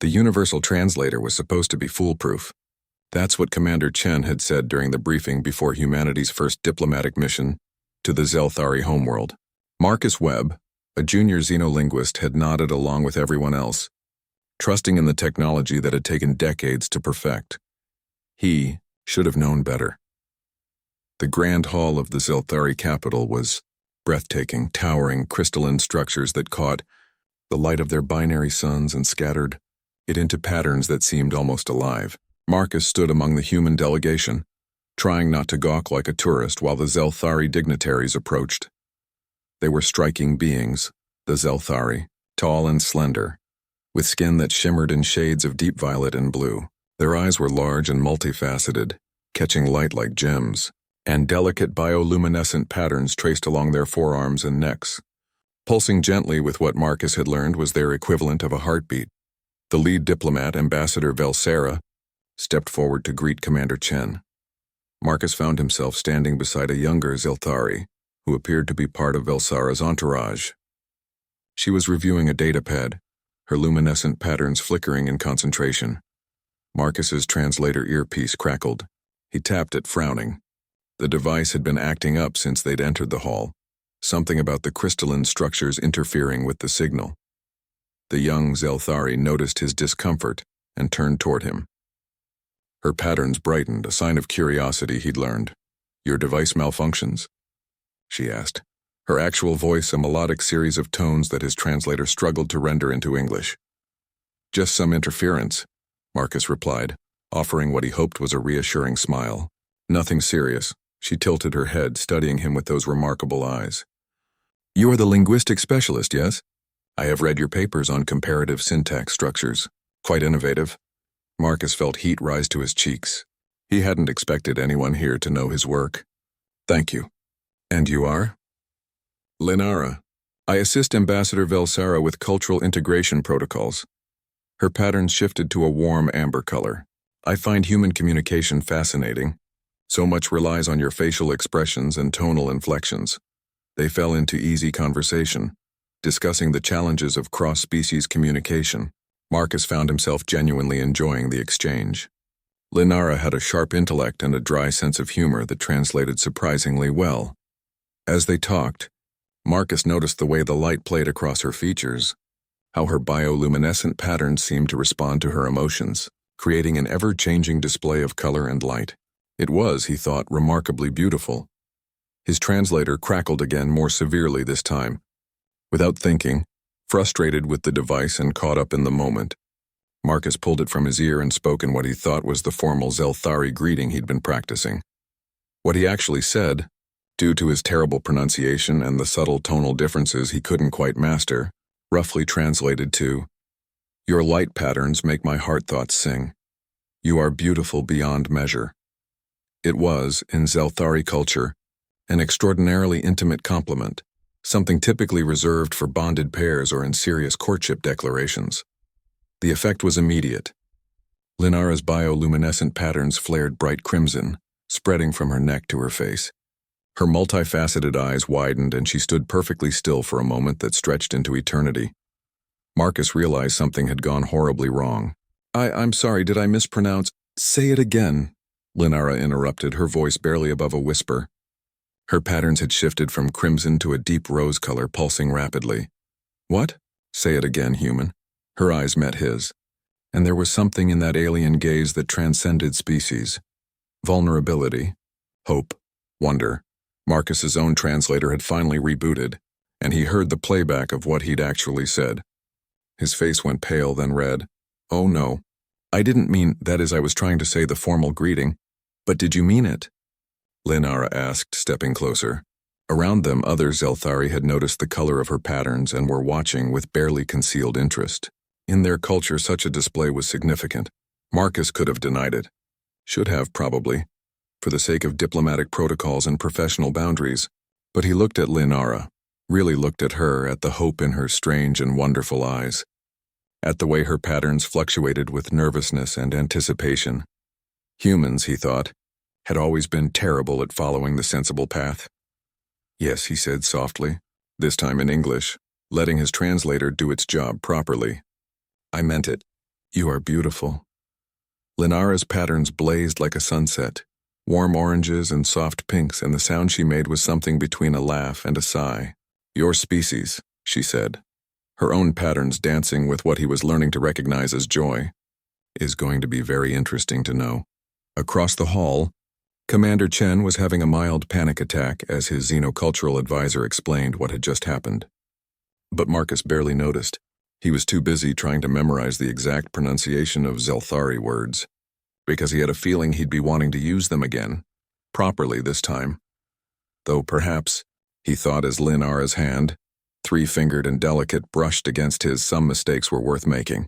The universal translator was supposed to be foolproof. That's what Commander Chen had said during the briefing before humanity's first diplomatic mission to the Zelthari homeworld. Marcus Webb, a junior xenolinguist, had nodded along with everyone else, trusting in the technology that had taken decades to perfect. He should have known better. The grand hall of the Zelthari capital was breathtaking, towering crystalline structures that caught the light of their binary suns and scattered it into patterns that seemed almost alive. Marcus stood among the human delegation, trying not to gawk like a tourist while the Zelthari dignitaries approached. They were striking beings, the Zelthari, tall and slender, with skin that shimmered in shades of deep violet and blue. Their eyes were large and multifaceted, catching light like gems, and delicate bioluminescent patterns traced along their forearms and necks. Pulsing gently with what Marcus had learned was their equivalent of a heartbeat. The lead diplomat, Ambassador Velsera, stepped forward to greet Commander Chen. Marcus found himself standing beside a younger Zelthari, who appeared to be part of Velsera's entourage. She was reviewing a datapad, her luminescent patterns flickering in concentration. Marcus's translator earpiece crackled. He tapped it, frowning. The device had been acting up since they'd entered the hall, something about the crystalline structures interfering with the signal. The young Zelthari noticed his discomfort and turned toward him. Her patterns brightened, a sign of curiosity he'd learned. "Your device malfunctions?" she asked, her actual voice a melodic series of tones that his translator struggled to render into English. "Just some interference," Marcus replied, offering what he hoped was a reassuring smile. "Nothing serious." She tilted her head, studying him with those remarkable eyes. "You are the linguistic specialist, yes? I have read your papers on comparative syntax structures. Quite innovative." Marcus felt heat rise to his cheeks. He hadn't expected anyone here to know his work. "Thank you. And you are?" "Linara. I assist Ambassador Velsera with cultural integration protocols." Her patterns shifted to a warm amber color. "I find human communication fascinating. So much relies on your facial expressions and tonal inflections." They fell into easy conversation, discussing the challenges of cross-species communication. Marcus found himself genuinely enjoying the exchange. Linara had a sharp intellect and a dry sense of humor that translated surprisingly well. As they talked, Marcus noticed the way the light played across her features, how her bioluminescent patterns seemed to respond to her emotions, creating an ever-changing display of color and light. It was, he thought, remarkably beautiful. His translator crackled again, more severely this time. Without thinking, frustrated with the device and caught up in the moment, Marcus pulled it from his ear and spoke in what he thought was the formal Zelthari greeting he'd been practicing. What he actually said, due to his terrible pronunciation and the subtle tonal differences he couldn't quite master, roughly translated to, "Your light patterns make my heart thoughts sing. You are beautiful beyond measure." It was, in Zelthari culture, an extraordinarily intimate compliment, something typically reserved for bonded pairs or in serious courtship declarations. The effect was immediate. Linara's bioluminescent patterns flared bright crimson, spreading from her neck to her face. Her multifaceted eyes widened and she stood perfectly still for a moment that stretched into eternity. Marcus realized something had gone horribly wrong. I'm sorry, did I mispronounce?" "Say it again," Linara interrupted, her voice barely above a whisper. Her patterns had shifted from crimson to a deep rose color, pulsing rapidly. "What?" "Say it again, human." Her eyes met his, and there was something in that alien gaze that transcended species. Vulnerability, hope, wonder. Marcus's own translator had finally rebooted, and he heard the playback of what he'd actually said. His face went pale, then red. "Oh no. I didn't mean, that is, I was trying to say the formal greeting. But did you mean it?" Linara asked, stepping closer. Around them, other Zelthari had noticed the color of her patterns and were watching with barely concealed interest. In their culture, such a display was significant. Marcus could have denied it. Should have, probably, for the sake of diplomatic protocols and professional boundaries. But he looked at Linara, really looked at her, at the hope in her strange and wonderful eyes, at the way her patterns fluctuated with nervousness and anticipation. Humans, he thought, had always been terrible at following the sensible path. "Yes," he said softly, this time in English, letting his translator do its job properly. "I meant it. You are beautiful. Linara's patterns blazed like a sunset, warm oranges and soft pinks, and the sound she made was something between a laugh and a sigh. Your species, she said, her own patterns dancing with what he was learning to recognize as joy, is going to be very interesting to know. Across the hall, Commander Chen was having a mild panic attack as his xenocultural advisor explained what had just happened. But Marcus barely noticed. He was too busy trying to memorize the exact pronunciation of Zelthari words, because he had a feeling he'd be wanting to use them again, properly this time. Though perhaps, he thought as Linara's hand, three-fingered and delicate, brushed against his, some mistakes were worth making.